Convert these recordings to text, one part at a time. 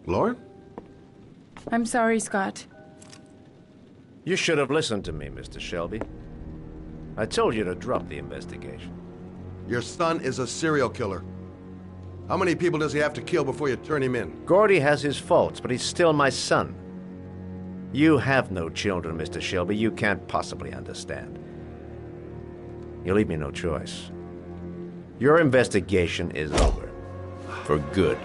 Lauren? I'm sorry, Scott. You should have listened to me, Mr. Shelby. I told you to drop the investigation. Your son is a serial killer. How many people does he have to kill before you turn him in? Gordy has his faults, but he's still my son. You have no children, Mr. Shelby. You can't possibly understand. You leave me no choice. Your investigation is over. For good.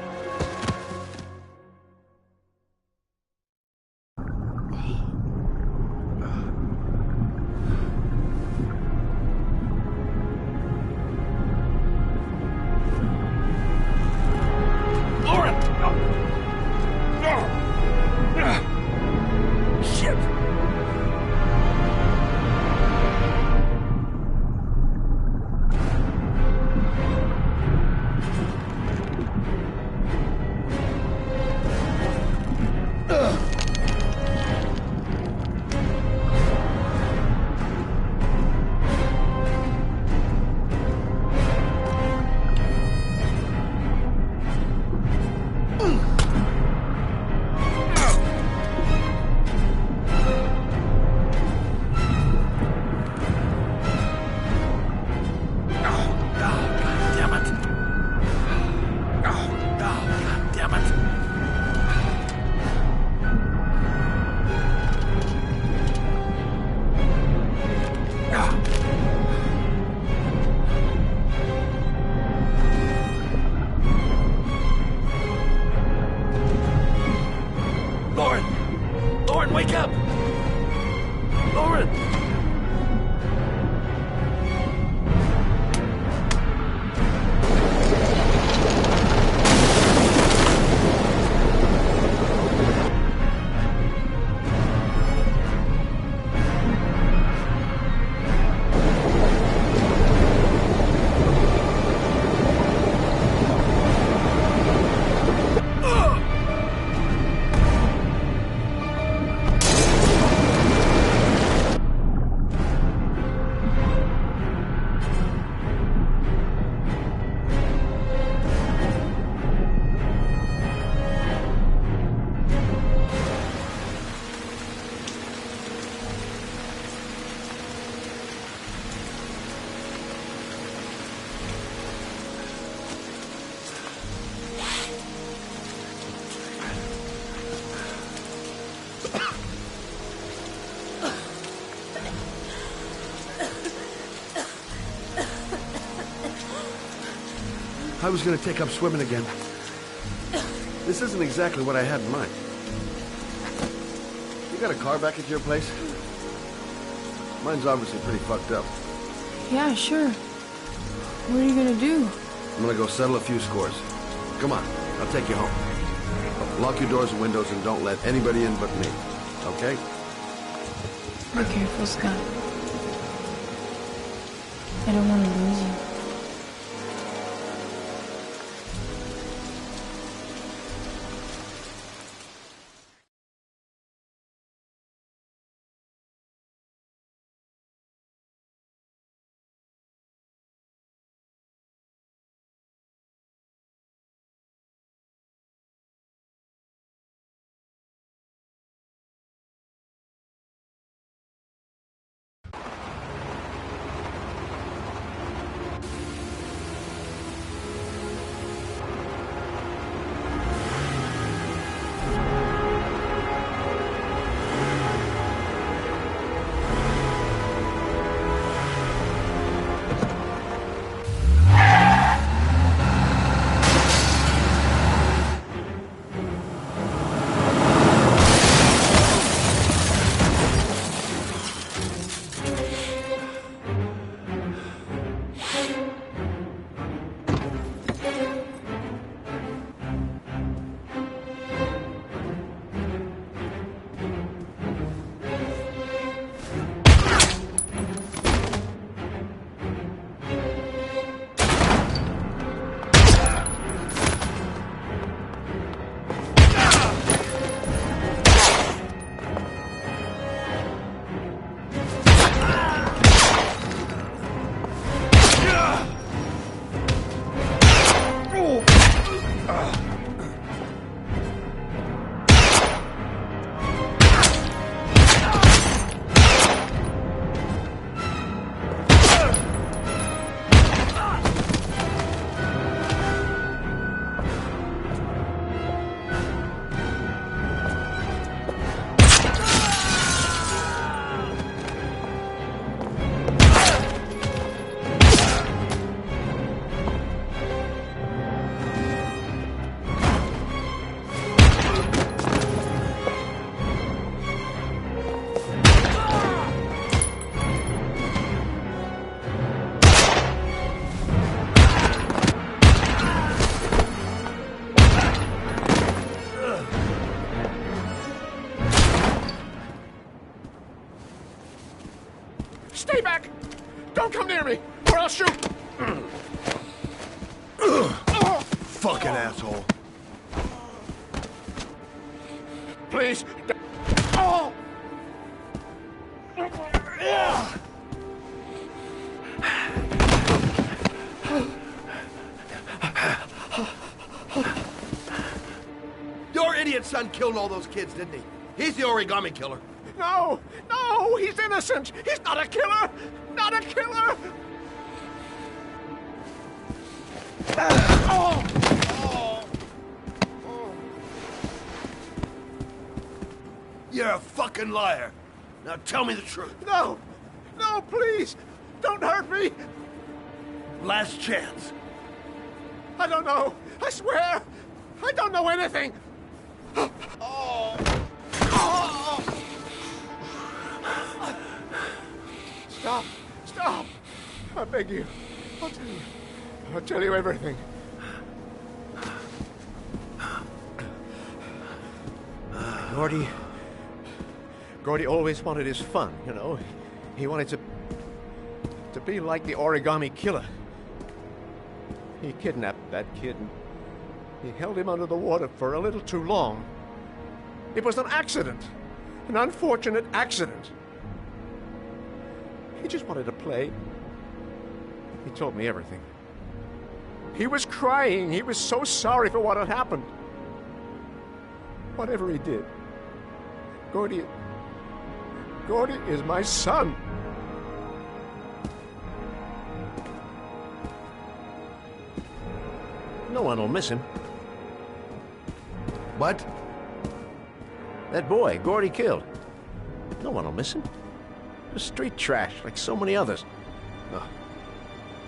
Wake up! Lauren! I was gonna take up swimming again. This isn't exactly what I had in mind. You got a car back at your place? Mine's obviously pretty fucked up. Yeah, sure. What are you gonna do? I'm gonna go settle a few scores. Come on, I'll take you home. Lock your doors and windows and don't let anybody in but me. Okay? Be careful, Scott. I don't want to lose you. near me, or I'll shoot! Fucking asshole. Please. Oh! Your idiot son killed all those kids, didn't he? He's the origami killer. No! No! He's innocent! He's not a killer! Not a killer! Oh! Oh! Oh! You're a fucking liar. Now tell me the truth. No! No, please! Don't hurt me! Last chance. I don't know! I swear! I don't know anything! Oh! Oh! Stop! Stop! I beg you. I'll tell you. I'll tell you everything. Gordy always wanted his fun, you know. He wanted to be like the origami killer. He kidnapped that kid and he held him under the water for a little too long. It was an accident. An unfortunate accident. He just wanted to play. He told me everything. He was crying. He was so sorry for what had happened. Whatever he did, Gordy is my son. No one will miss him. What? That boy, Gordy killed. No one will miss him. He was street trash, like so many others. Oh,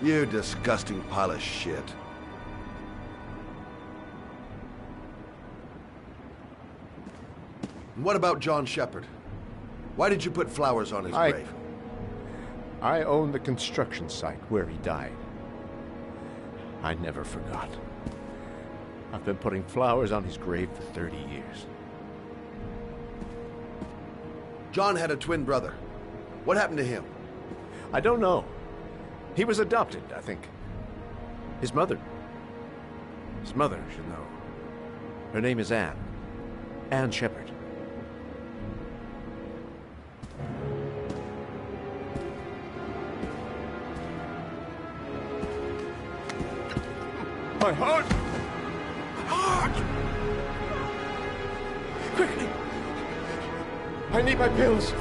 you disgusting pile of shit. And what about John Shepard? Why did you put flowers on his grave? I own the construction site where he died. I never forgot. I've been putting flowers on his grave for 30 years. John had a twin brother. What happened to him? I don't know. He was adopted, I think. His mother should know. Her name is Anne. Anne Shepard. My heart! My heart! Quickly! I need my pills.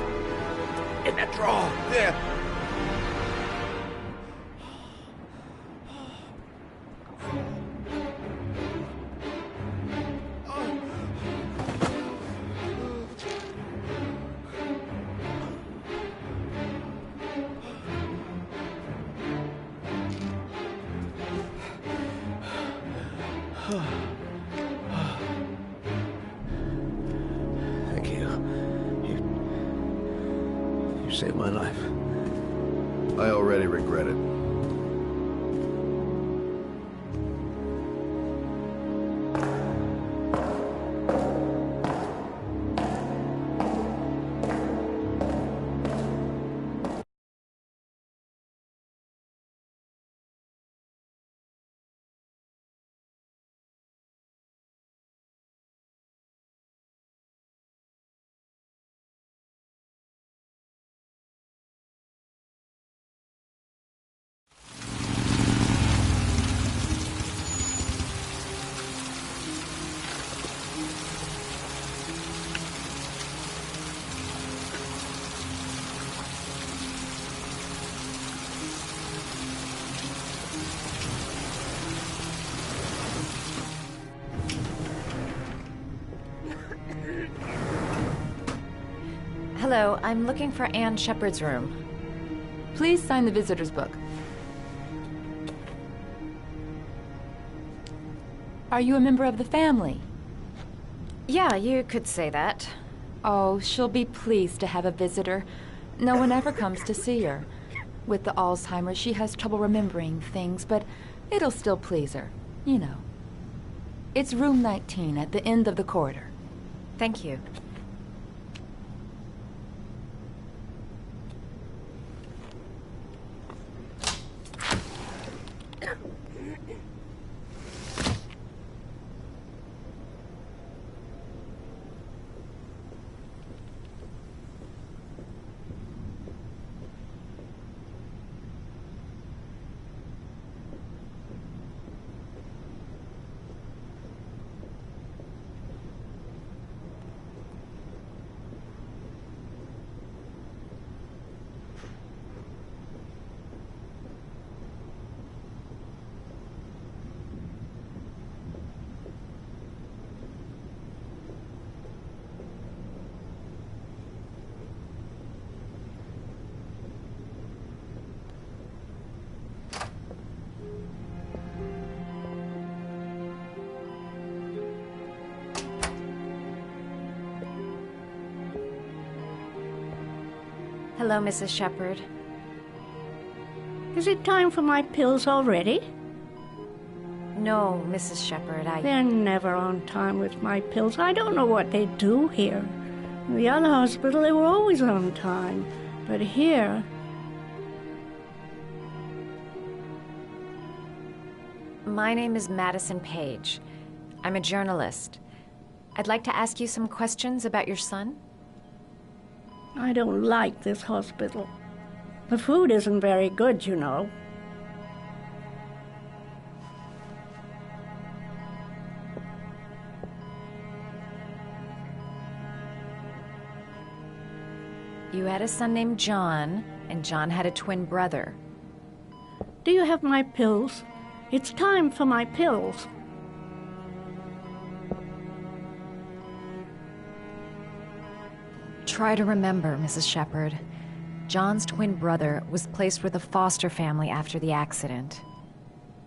In that drawer. There. Thank you. You saved my life. I already regret it. Hello, I'm looking for Anne Shepard's room. Please sign the visitor's book. Are you a member of the family? Yeah, you could say that. Oh, she'll be pleased to have a visitor. No one ever comes to see her. With the Alzheimer's, she has trouble remembering things, but it'll still please her, you know. It's room 19 at the end of the corridor. Thank you. Hello, Mrs. Shepherd. Is it time for my pills already? No, Mrs. Shepherd, They're never on time with my pills. I don't know what they do here. In the other hospital, they were always on time. But here... My name is Madison Page. I'm a journalist. I'd like to ask you some questions about your son. I don't like this hospital. The food isn't very good, you know. You had a son named John, and John had a twin brother. Do you have my pills? It's time for my pills. Try to remember, Mrs. Shepherd. John's twin brother was placed with a foster family after the accident.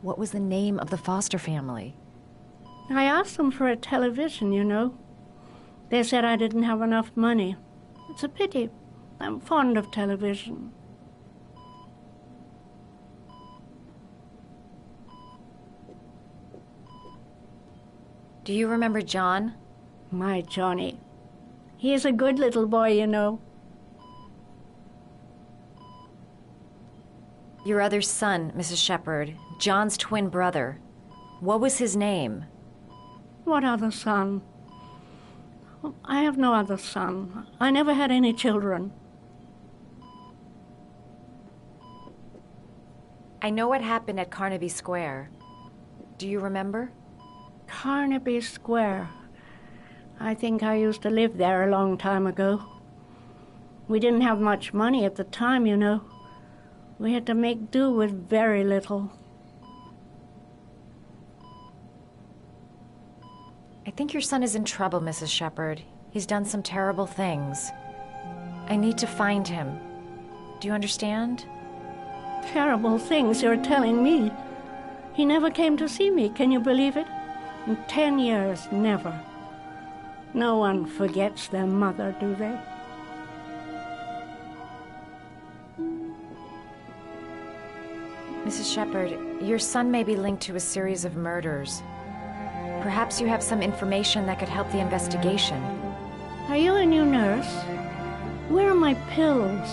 What was the name of the foster family? I asked them for a television, you know. They said I didn't have enough money. It's a pity. I'm fond of television. Do you remember John? My Johnny. He is a good little boy, you know. Your other son, Mrs. Shepherd, John's twin brother. What was his name? What other son? I have no other son. I never had any children. I know what happened at Carnaby Square. Do you remember? Carnaby Square. I think I used to live there a long time ago. We didn't have much money at the time, you know. We had to make do with very little. I think your son is in trouble, Mrs. Shepherd. He's done some terrible things. I need to find him. Do you understand? Terrible things you're telling me. He never came to see me, can you believe it? In 10 years, never. No one forgets their mother, do they? Mrs. Shepherd, your son may be linked to a series of murders. Perhaps you have some information that could help the investigation. Are you a new nurse? Where are my pills?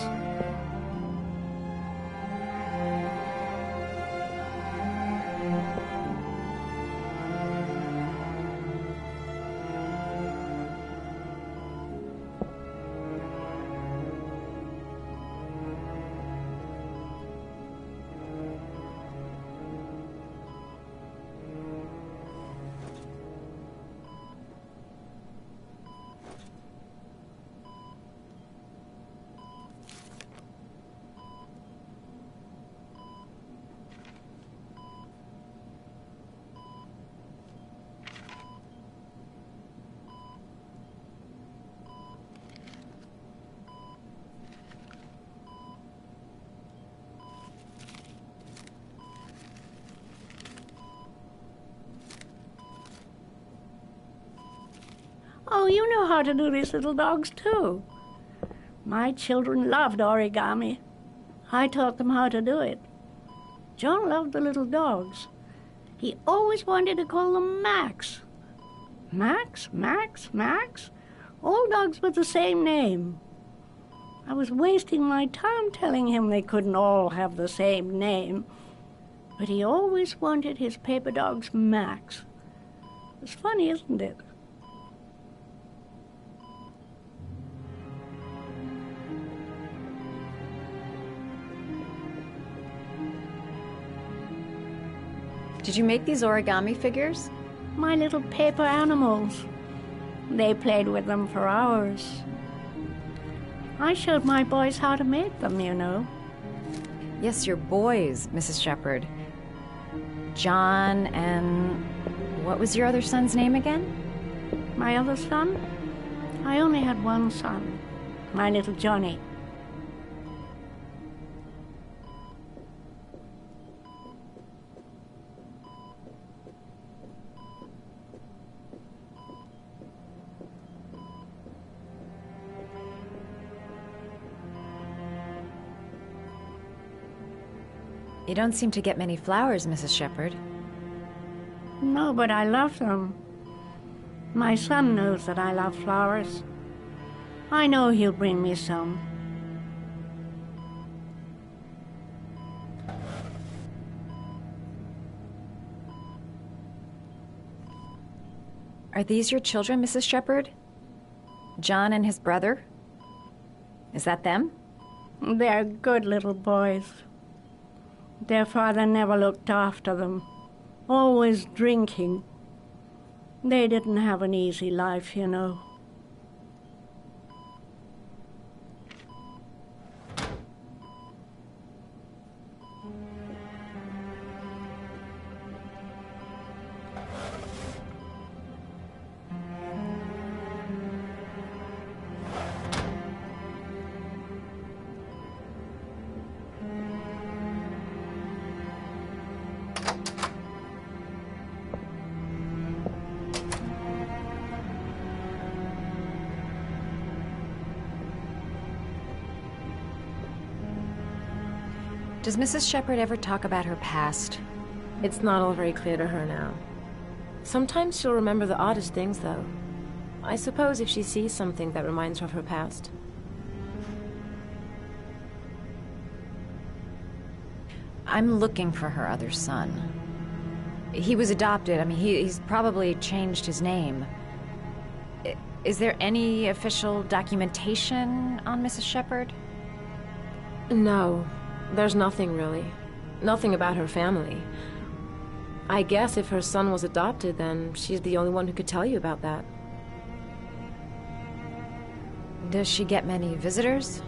Oh, you know how to do these little dogs, too. My children loved origami. I taught them how to do it. John loved the little dogs. He always wanted to call them Max. Max, Max, Max. All dogs with the same name. I was wasting my time telling him they couldn't all have the same name. But he always wanted his paper dog's Max. It's funny, isn't it? Did you make these origami figures? My little paper animals. They played with them for hours. I showed my boys how to make them, you know. Yes, your boys, Mrs. Shepherd. John and... what was your other son's name again? My other son? I only had one son, my little Johnny. You don't seem to get many flowers, Mrs. Shepherd. No, but I love them. My son knows that I love flowers. I know he'll bring me some. Are these your children, Mrs. Shepherd? John and his brother? Is that them? They're good little boys. Their father never looked after them, always drinking. They didn't have an easy life, you know. Does Mrs. Shepherd ever talk about her past? It's not all very clear to her now. Sometimes she'll remember the oddest things, though. I suppose if she sees something that reminds her of her past. I'm looking for her other son. He was adopted. I mean, he's probably changed his name. Is there any official documentation on Mrs. Shepherd? No, there's nothing really. Nothing about her family. I guess if her son was adopted, then she's the only one who could tell you about that. Does she get many visitors?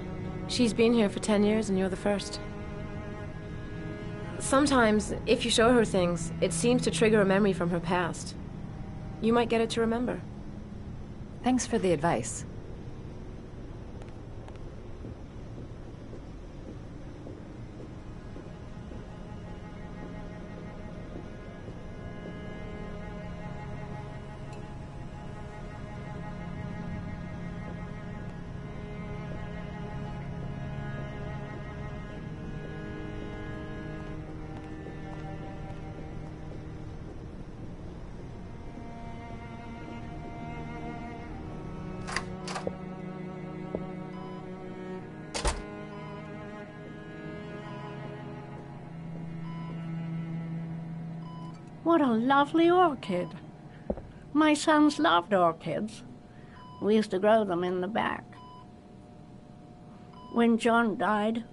She's been here for 10 years and you're the first. Sometimes, if you show her things, it seems to trigger a memory from her past. You might get it to remember. Thanks for the advice. What a lovely orchid. My sons loved orchids. We used to grow them in the back. When John died,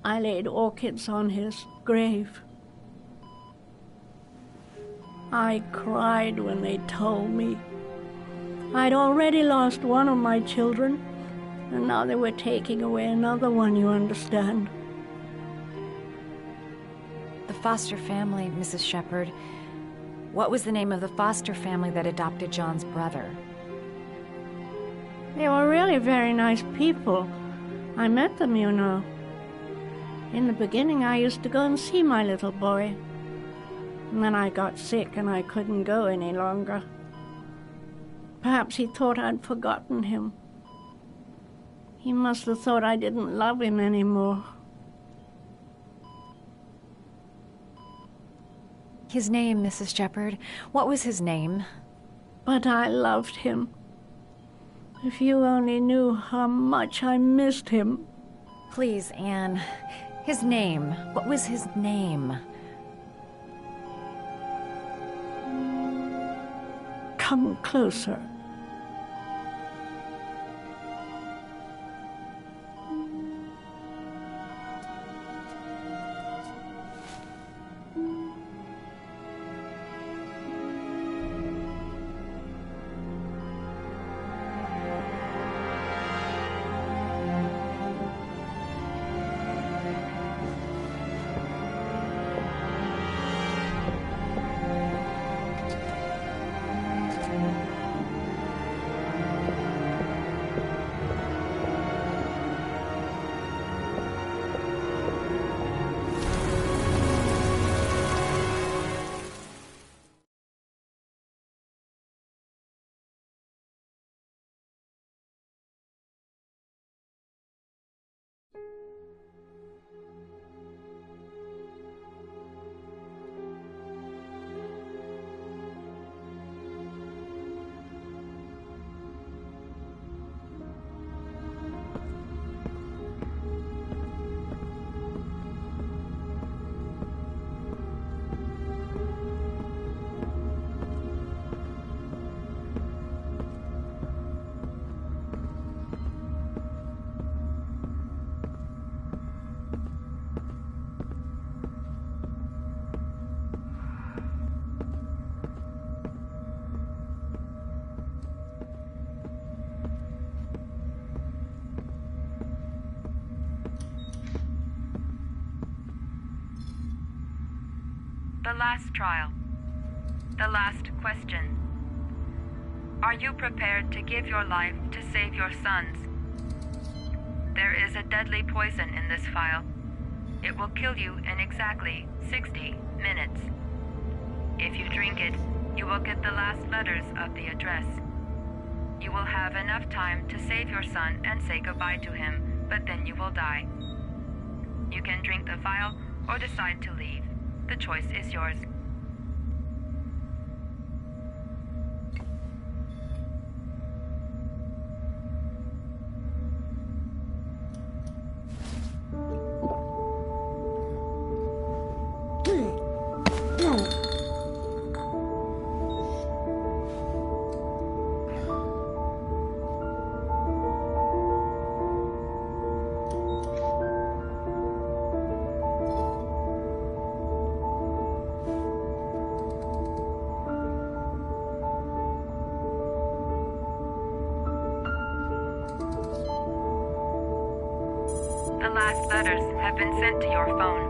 I laid orchids on his grave. I cried when they told me. I'd already lost one of my children, and now they were taking away another one, you understand. The foster family, Mrs. Shepherd. What was the name of the foster family that adopted John's brother? They were really very nice people. I met them, you know. In the beginning, I used to go and see my little boy. And then I got sick and I couldn't go any longer. Perhaps he thought I'd forgotten him. He must have thought I didn't love him anymore. His name, Mrs. Shepherd. What was his name? But I loved him. If you only knew how much I missed him. Please, Anne. His name. What was his name? come closer. The last trial. The last question. Are you prepared to give your life to save your sons? There is a deadly poison in this vial. It will kill you in exactly 60 minutes. If you drink it, you will get the last letters of the address. You will have enough time to save your son and say goodbye to him, but then you will die. You can drink the vial or decide to leave. The choice is yours. The last letters have been sent to your phone.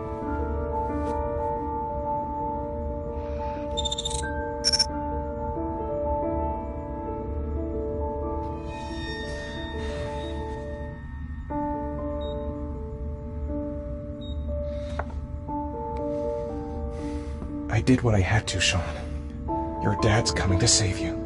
I did what I had to, Sean. Your dad's coming to save you.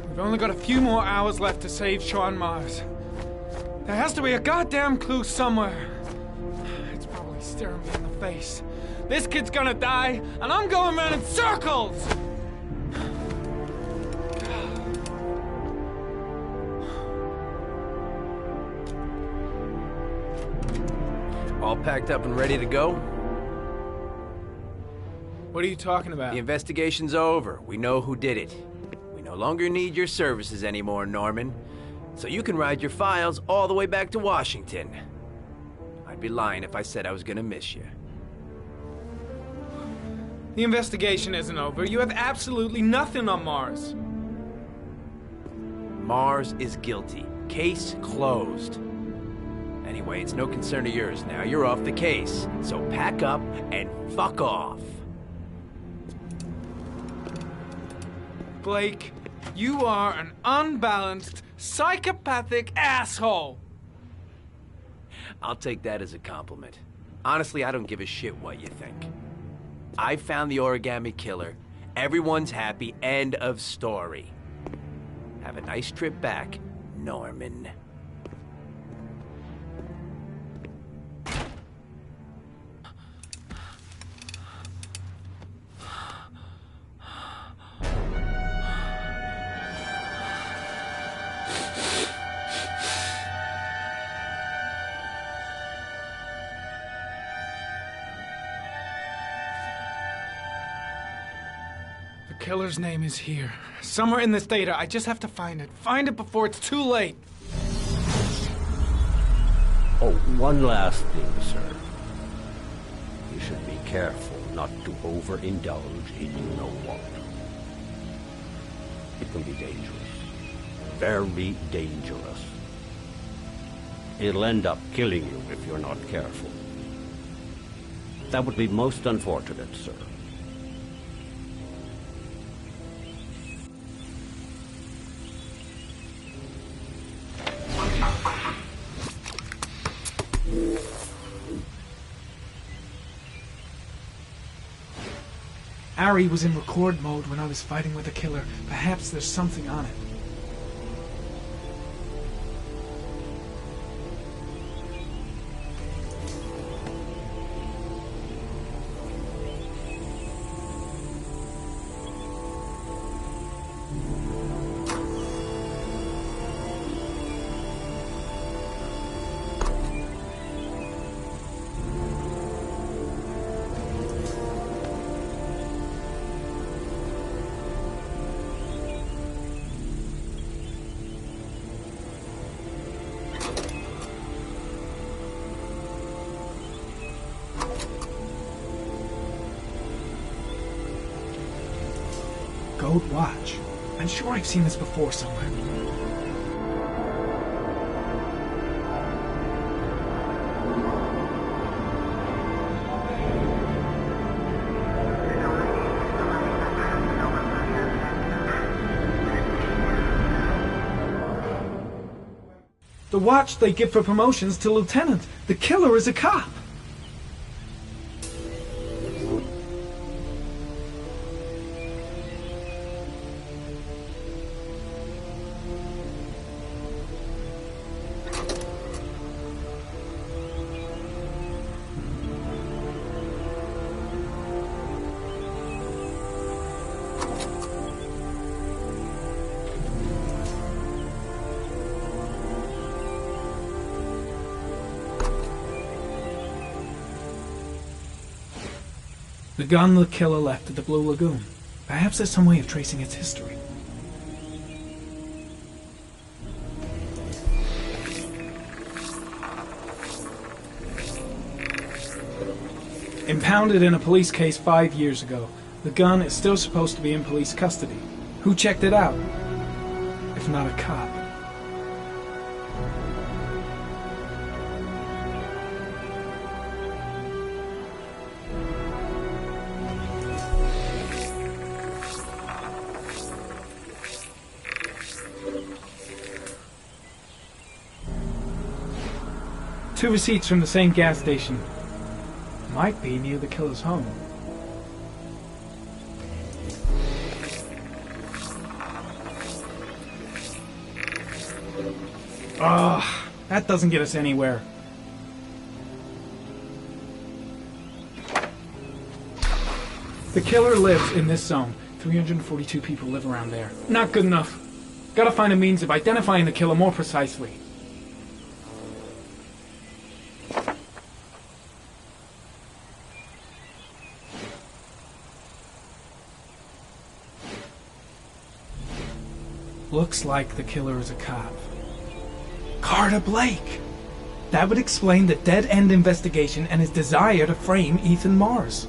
We've only got a few more hours left to save Sean Mars. There has to be a goddamn clue somewhere. It's probably staring me in the face. This kid's gonna die, and I'm going around in circles! All packed up and ready to go? What are you talking about? The investigation's over. We know who did it. We no longer need your services anymore, Norman. So you can ride your files all the way back to Washington. I'd be lying if I said I was gonna miss you. The investigation isn't over. You have absolutely nothing on Mars. Mars is guilty. Case closed. Anyway, it's no concern of yours now. You're off the case. So pack up and fuck off. Blake, You are an unbalanced, psychopathic asshole! I'll take that as a compliment. Honestly, I don't give a shit what you think. I found the origami killer. Everyone's happy. End of story. Have a nice trip back, Norman. The killer's name is here. Somewhere in this data. I just have to find it. Find it before it's too late. Oh, one last thing, sir. You should be careful not to overindulge in you-know-what. It can be dangerous. Very dangerous. It'll end up killing you if you're not careful. That would be most unfortunate, sir. Ari was in record mode when I was fighting with the killer. Perhaps there's something on it. Gold watch. I'm sure I've seen this before somewhere. The watch they give for promotions to lieutenant. The killer is a cop. The gun the killer left at the Blue Lagoon. Perhaps there's some way of tracing its history. Impounded in a police case 5 years ago, the gun is still supposed to be in police custody. Who checked it out? If not a cop. Two receipts from the same gas station. Might be near the killer's home. Ugh, that doesn't get us anywhere. The killer lives in this zone. 342 people live around there. Not good enough. Gotta find a means of identifying the killer more precisely. Looks like the killer is a cop. Carter Blake! That would explain the dead-end investigation and his desire to frame Ethan Mars.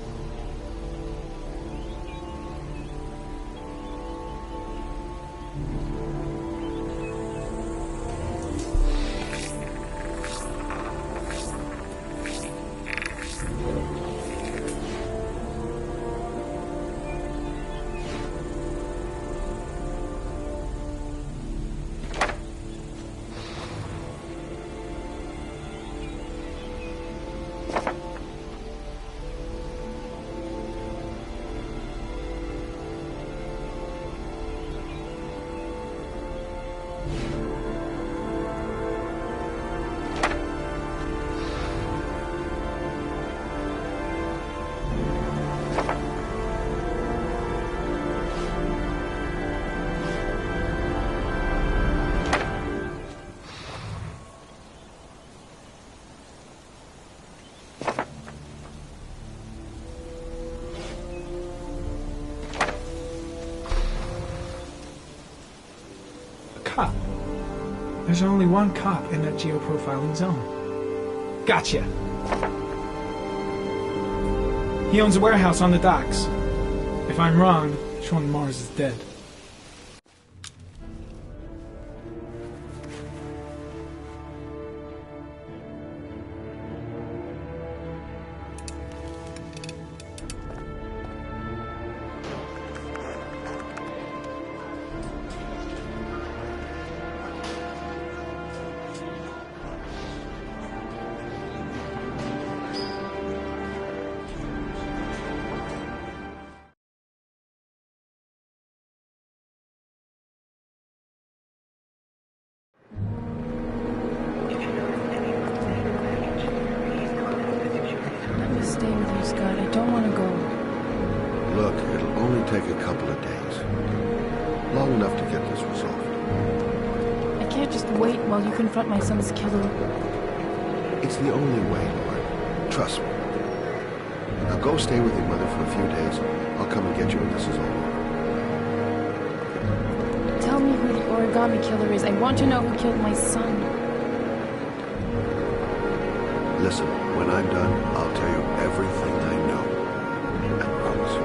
There's only one cop in that geoprofiling zone. Gotcha. He owns a warehouse on the docks. If I'm wrong, Sean Mars is dead. Stay with you, Scott. I don't want to go. Look, it'll only take a couple of days. Long enough to get this resolved. I can't just wait while you confront my son's killer. It's the only way, Lauren. Trust me. Now go stay with your mother for a few days. I'll come and get you when this is all over. Tell me who the origami killer is. I want to know who killed my son. Listen, when I'm done, I'll tell you everything I know. I promise you.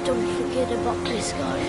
Don't forget about this guy.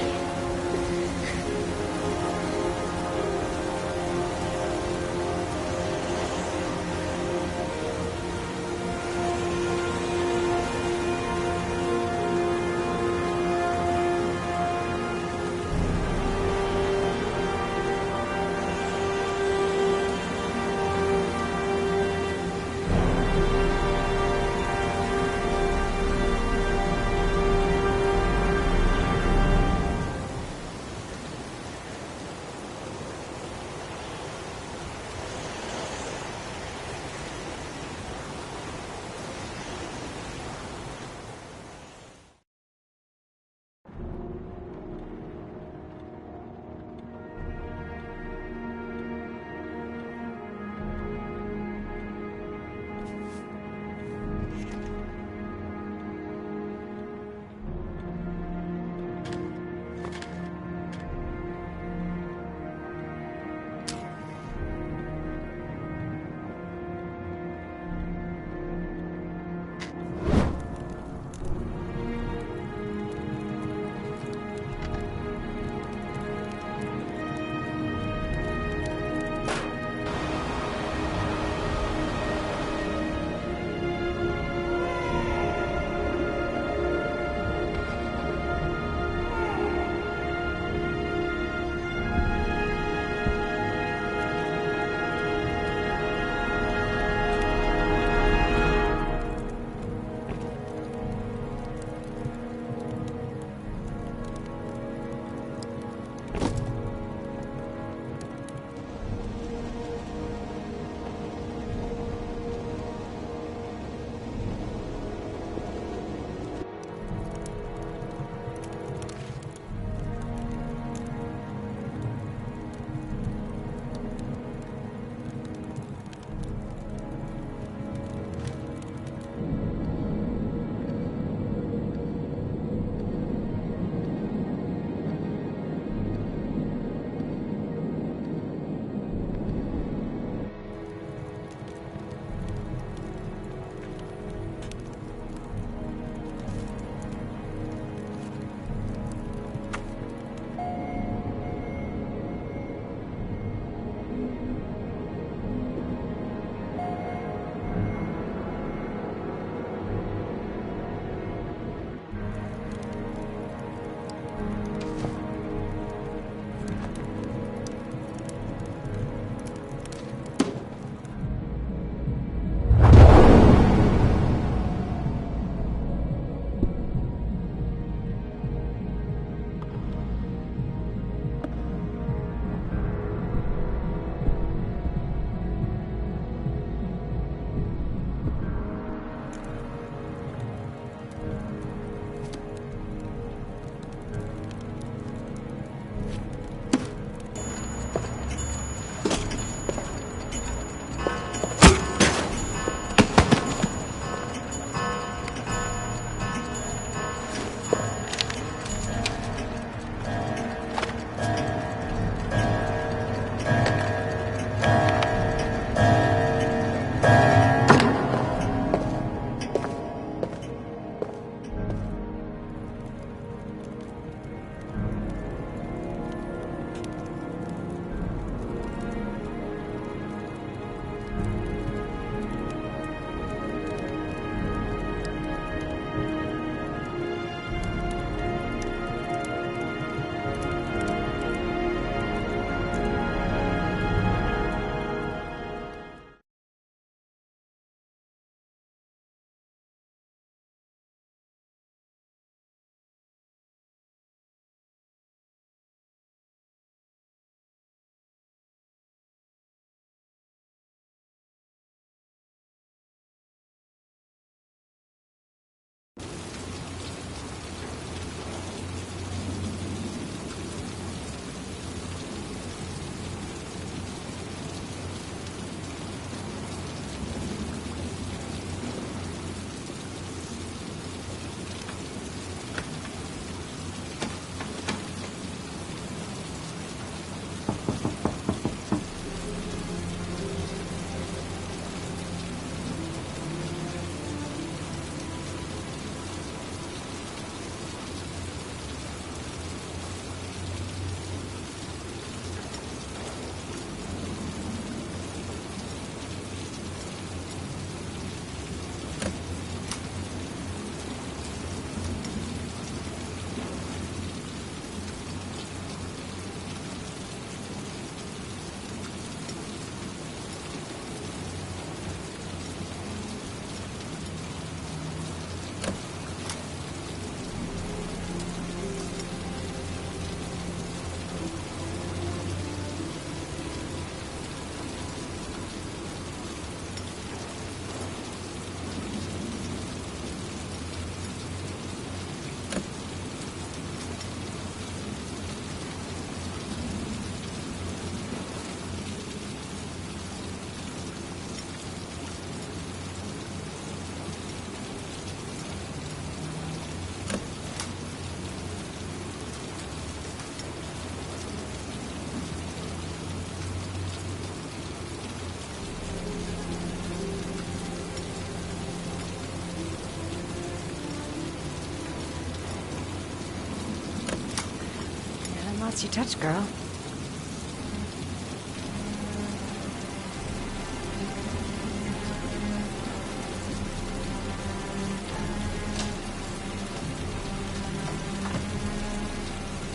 last you touched, girl.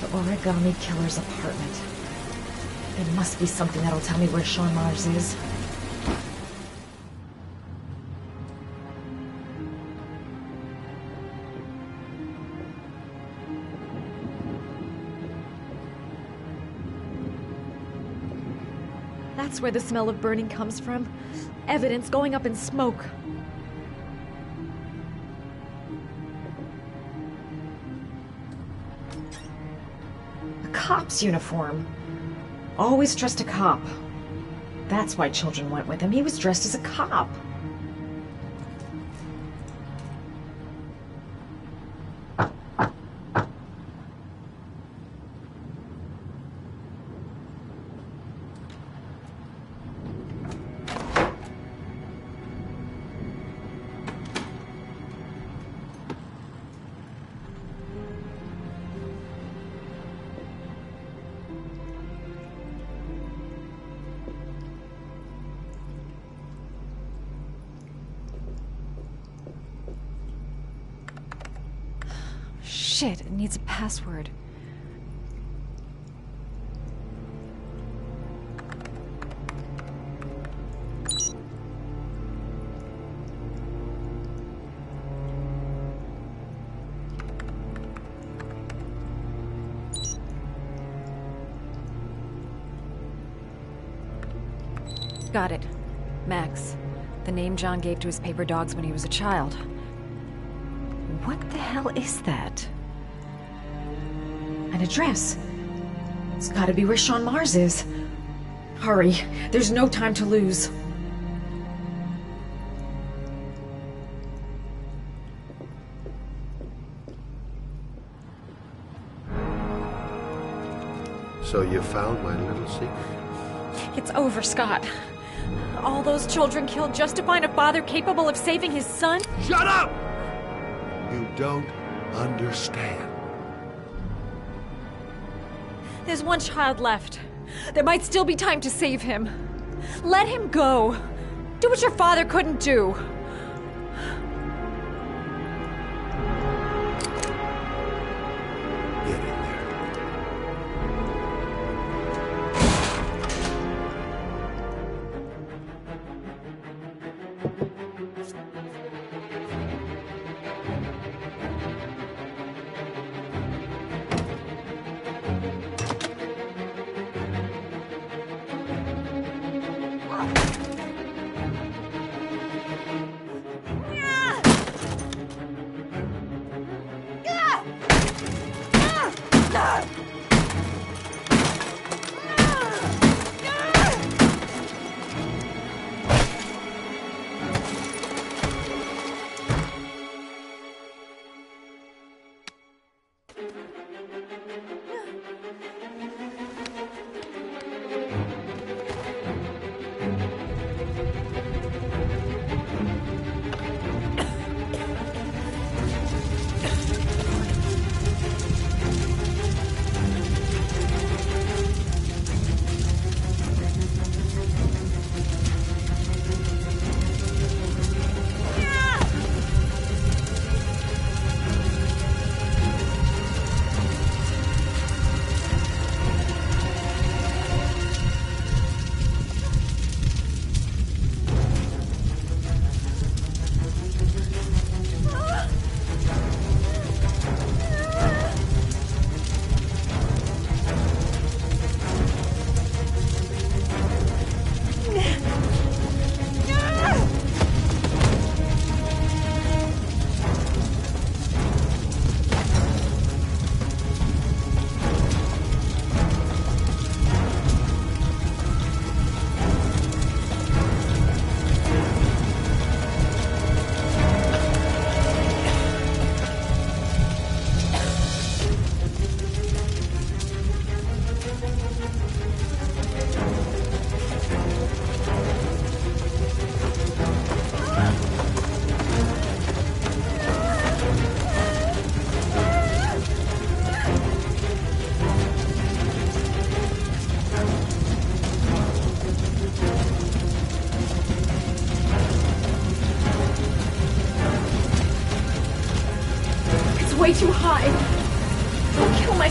The Origami Killer's apartment. There must be something that'll tell me where Sean Mars is. That's where the smell of burning comes from. Evidence going up in smoke. A cop's uniform. Always trust a cop. That's why children went with him. He was dressed as a cop. Shit, it needs a password. Got it. Max. The name John gave to his paper dogs when he was a child. What the hell is that? An address. It's gotta be where Sean Mars is. Hurry. There's no time to lose. So you found my little secret? It's over, Scott. All those children killed just to find a father capable of saving his son? Shut up! You don't understand. There's one child left. There might still be time to save him. Let him go. Do what your father couldn't do. Get in there.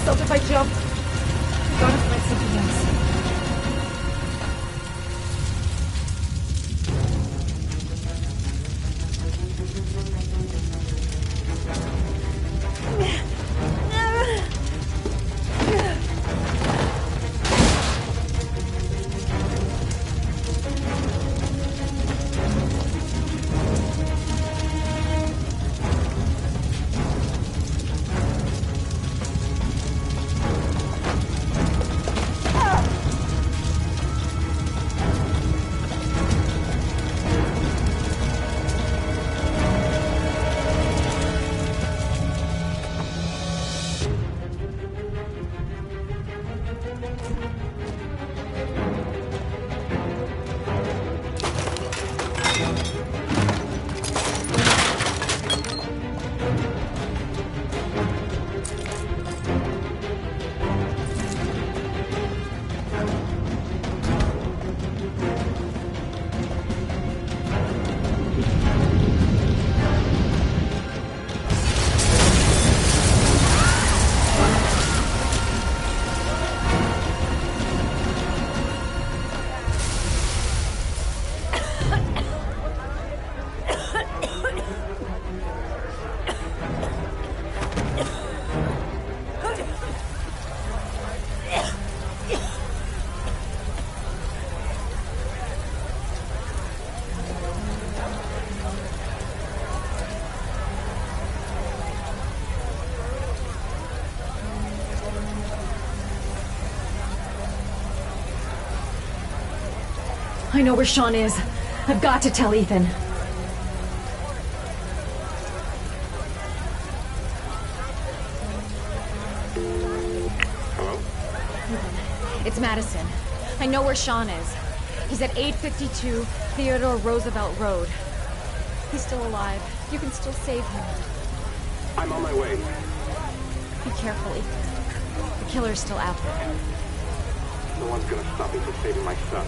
myself if I jump. I gotta find something else. I know where Sean is. I've got to tell Ethan. Hello? It's Madison. I know where Sean is. He's at 852 Theodore Roosevelt Road. He's still alive. You can still save him. I'm on my way. Be careful, Ethan. The killer's still out there. No one's gonna stop me from saving my son.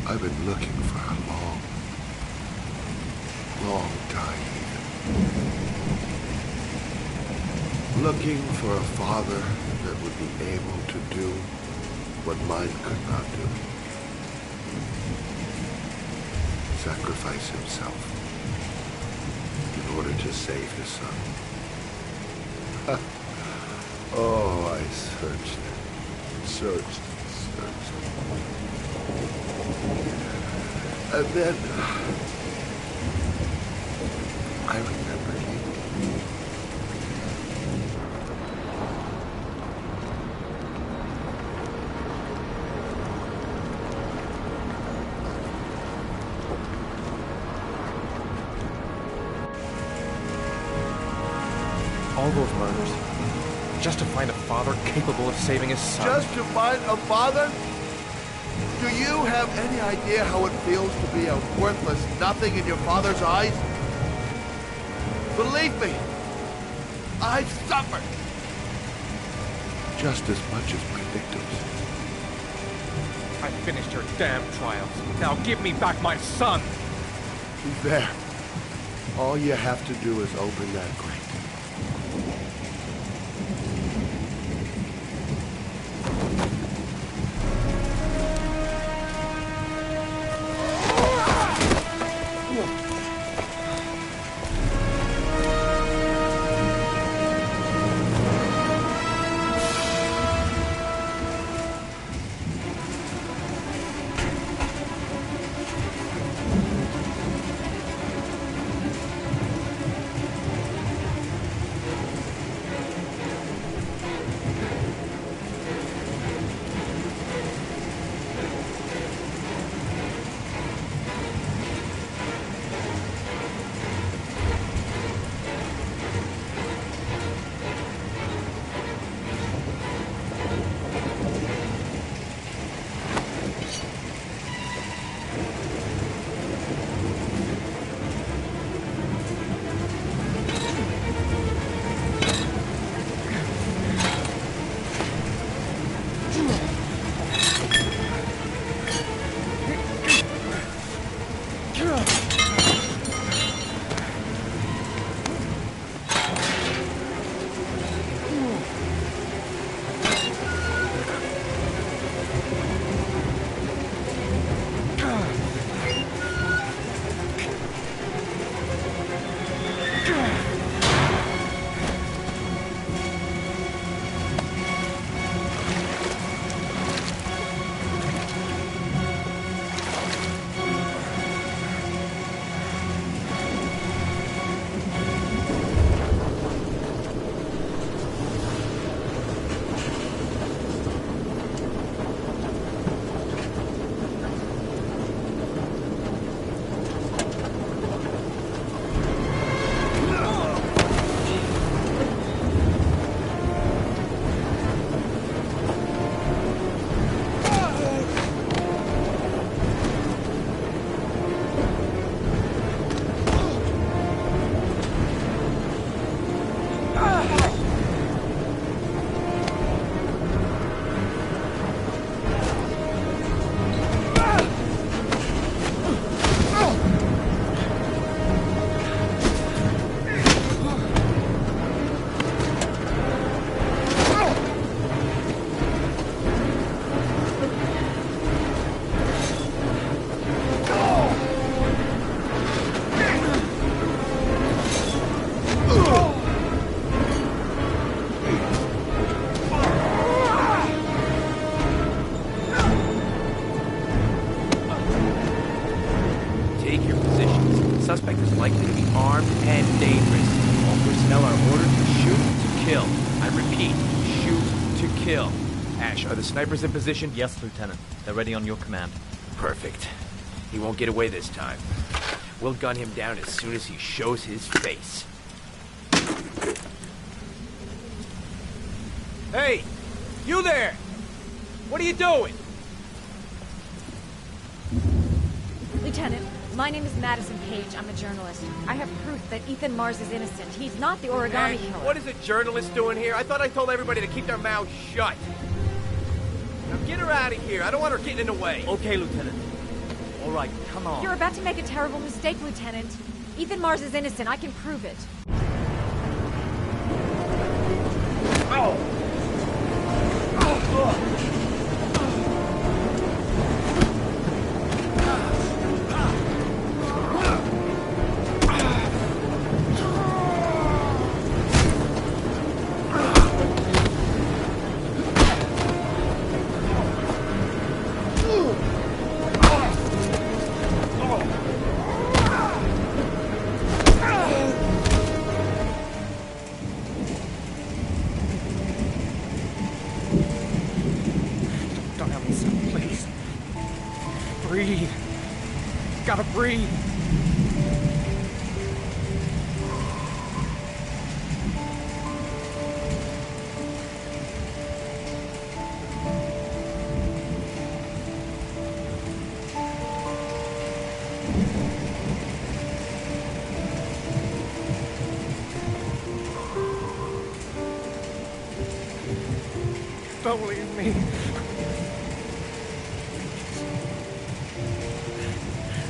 I've been looking for a long, long time, Ethan. Looking for a father that would be able to do what mine could not do. Sacrifice himself in order to save his son. Oh, I searched. And then I remembered you. All those murders, just to find a father capable of saving his son. Just to find a father? Do you have any idea how it feels to be a worthless nothing in your father's eyes? Believe me, I've suffered just as much as my victims. I finished your damn trials. Now give me back my son! He's there. All you have to do is open that grate. Suspect is likely to be armed and dangerous. All personnel are ordered to shoot to kill. I repeat, shoot to kill. Ash, are the snipers in position? Yes, Lieutenant. They're ready on your command. Perfect. He won't get away this time. We'll gun him down as soon as he shows his face. Hey! You there! What are you doing? Lieutenant, my name is Madison Page. I'm a journalist. I have proof that Ethan Mars is innocent. He's not the origami killer. What is a journalist doing here? I thought I told everybody to keep their mouths shut. Now get her out of here. I don't want her getting in the way. Okay, Lieutenant. All right, come on. You're about to make a terrible mistake, Lieutenant. Ethan Mars is innocent. I can prove it. Oh! Breathe. Gotta breathe. Don't leave me.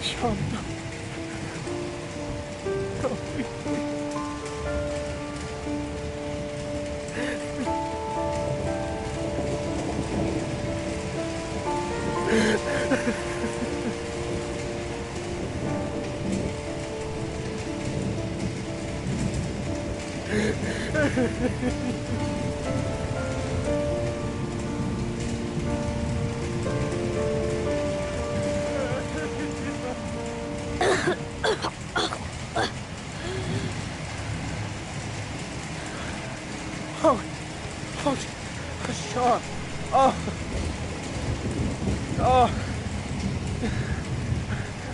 Sean, don't leave me. Sean.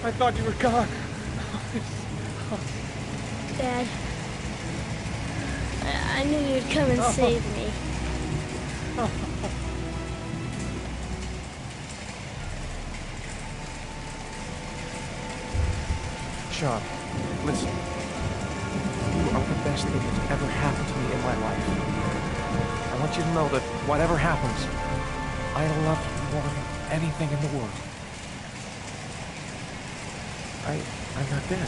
I thought you were gone. Dad, I knew you'd come and save me. Sean, listen. You are the best thing that's ever happened to me in my life. I want you to know that whatever happens, I love you more than anything in the world. I'm not dead.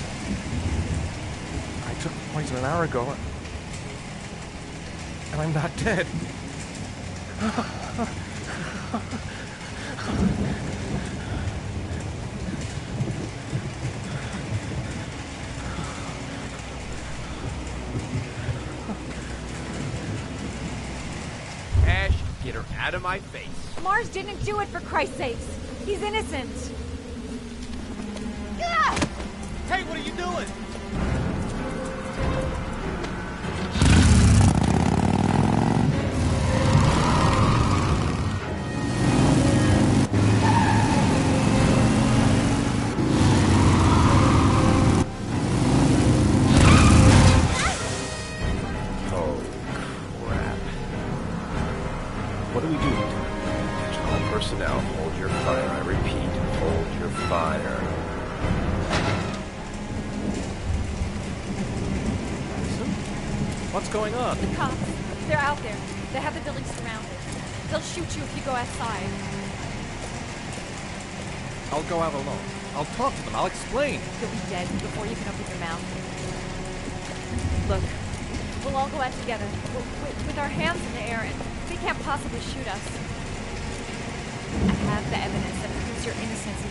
I took the poison an hour ago, and I'm not dead. Ash, get her out of my face. Mars didn't do it, for Christ's sakes. He's innocent. Hey, what are you doing? Oh, crap. What do we do? Attention all personnel, hold your fire. I repeat, hold your fire. What's going on? The cops. They're out there. They have the building surrounded. They'll shoot you if you go outside. I'll go out alone. I'll talk to them. I'll explain. You'll be dead before you can open your mouth. Look, we'll all go out together, with our hands in the air, and they can't possibly shoot us. I have the evidence that proves your innocence.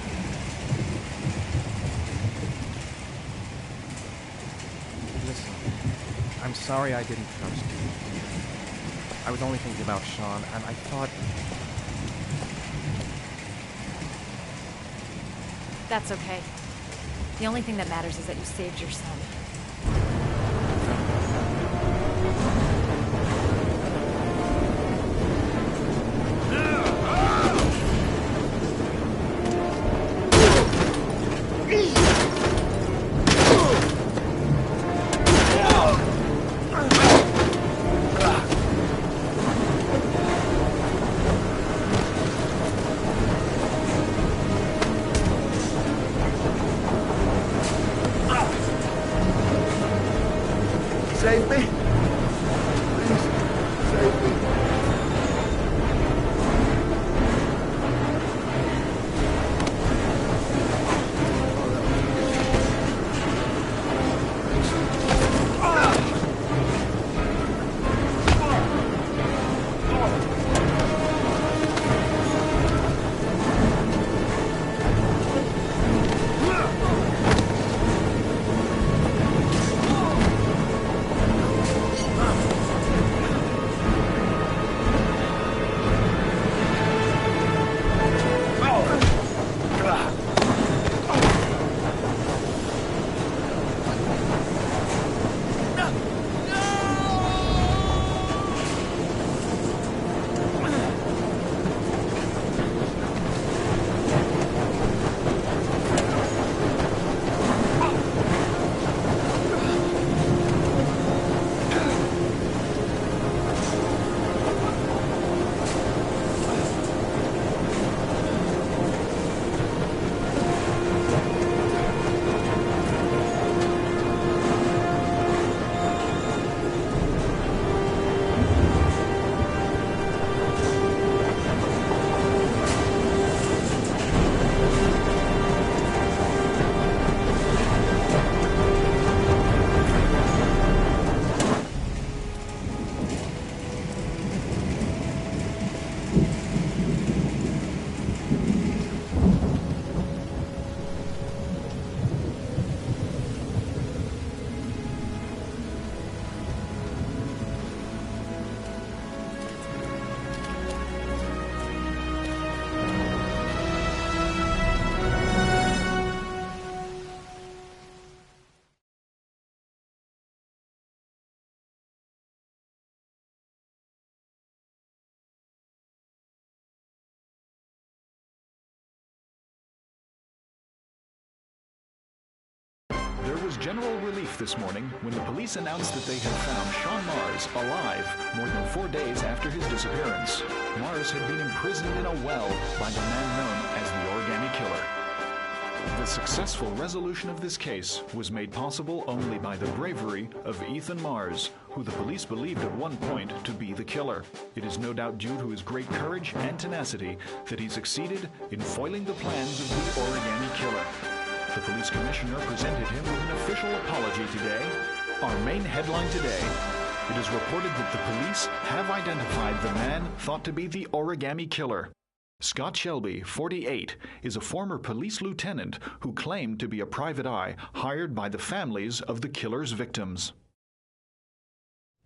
Listen, I'm sorry I didn't trust you. I was only thinking about Sean, and I thought... That's okay. The only thing that matters is that you saved your son. Save me. Please, save me. general relief this morning when the police announced that they had found Sean Mars alive more than 4 days after his disappearance. Mars had been imprisoned in a well by the man known as the Origami Killer. The successful resolution of this case was made possible only by the bravery of Ethan Mars, who the police believed at one point to be the killer. It is no doubt due to his great courage and tenacity that he succeeded in foiling the plans of the Origami Killer. The police commissioner presented him with an official apology today. Our main headline today: it is reported that the police have identified the man thought to be the Origami Killer. Scott Shelby, 48, is a former police lieutenant who claimed to be a private eye hired by the families of the killer's victims.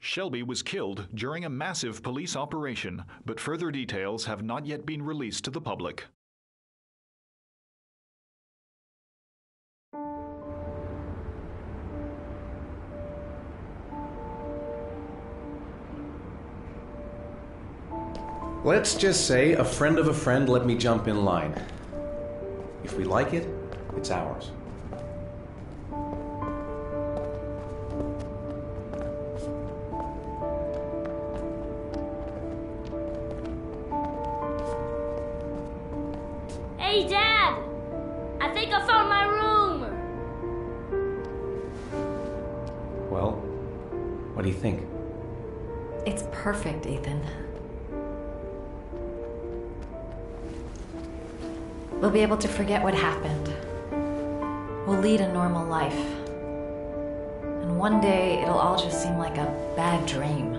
Shelby was killed during a massive police operation, but further details have not yet been released to the public. Let's just say a friend of a friend let me jump in line. If we like it, it's ours. Hey, Dad! I think I found my room! Well, what do you think? It's perfect, Ethan. We'll be able to forget what happened. We'll lead a normal life. And one day, it'll all just seem like a bad dream.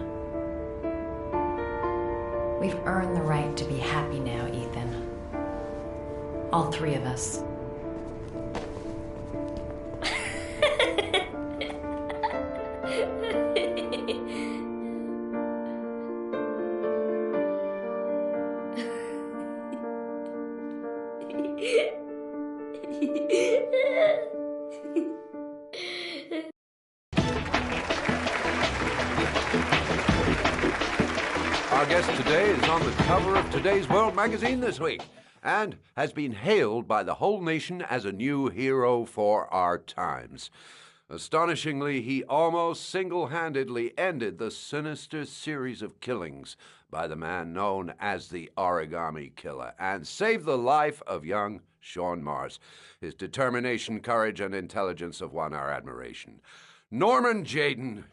We've earned the right to be happy now, Ethan. All three of us. Our guest today is on the cover of Today's World magazine this week and has been hailed by the whole nation as a new hero for our times. Astonishingly, he almost single-handedly ended the sinister series of killings by the man known as the Origami Killer and saved the life of young Sean Mars. His determination, courage, and intelligence have won our admiration. Norman Jayden.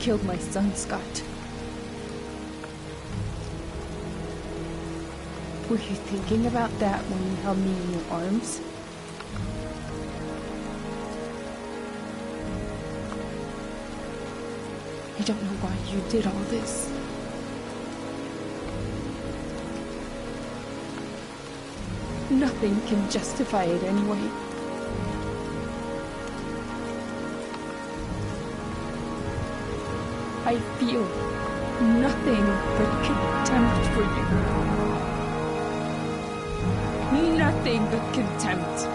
killed my son, Scott. Were you thinking about that when you held me in your arms? I don't know why you did all this. Nothing can justify it anyway. I feel nothing but contempt for you. Nothing but contempt.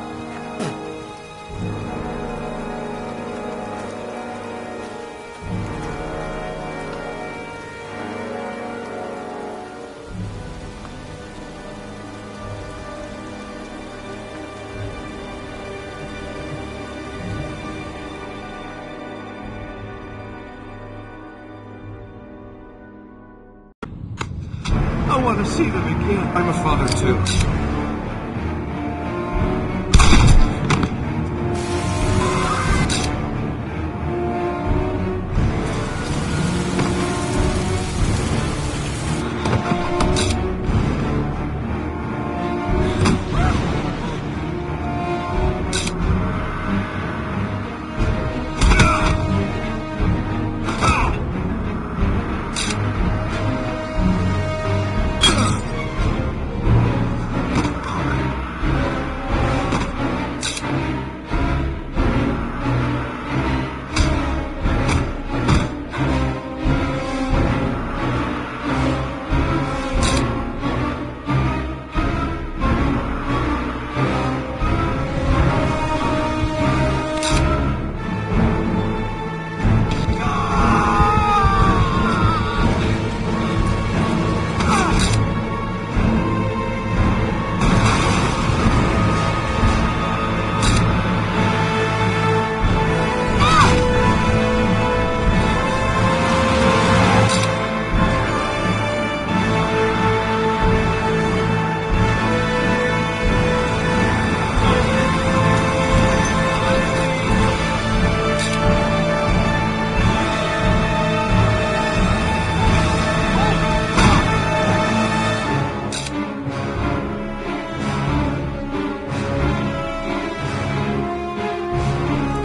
I want to see them again. I'm a father too.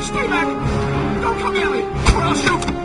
Stay back! Don't come near me, or I'll shoot!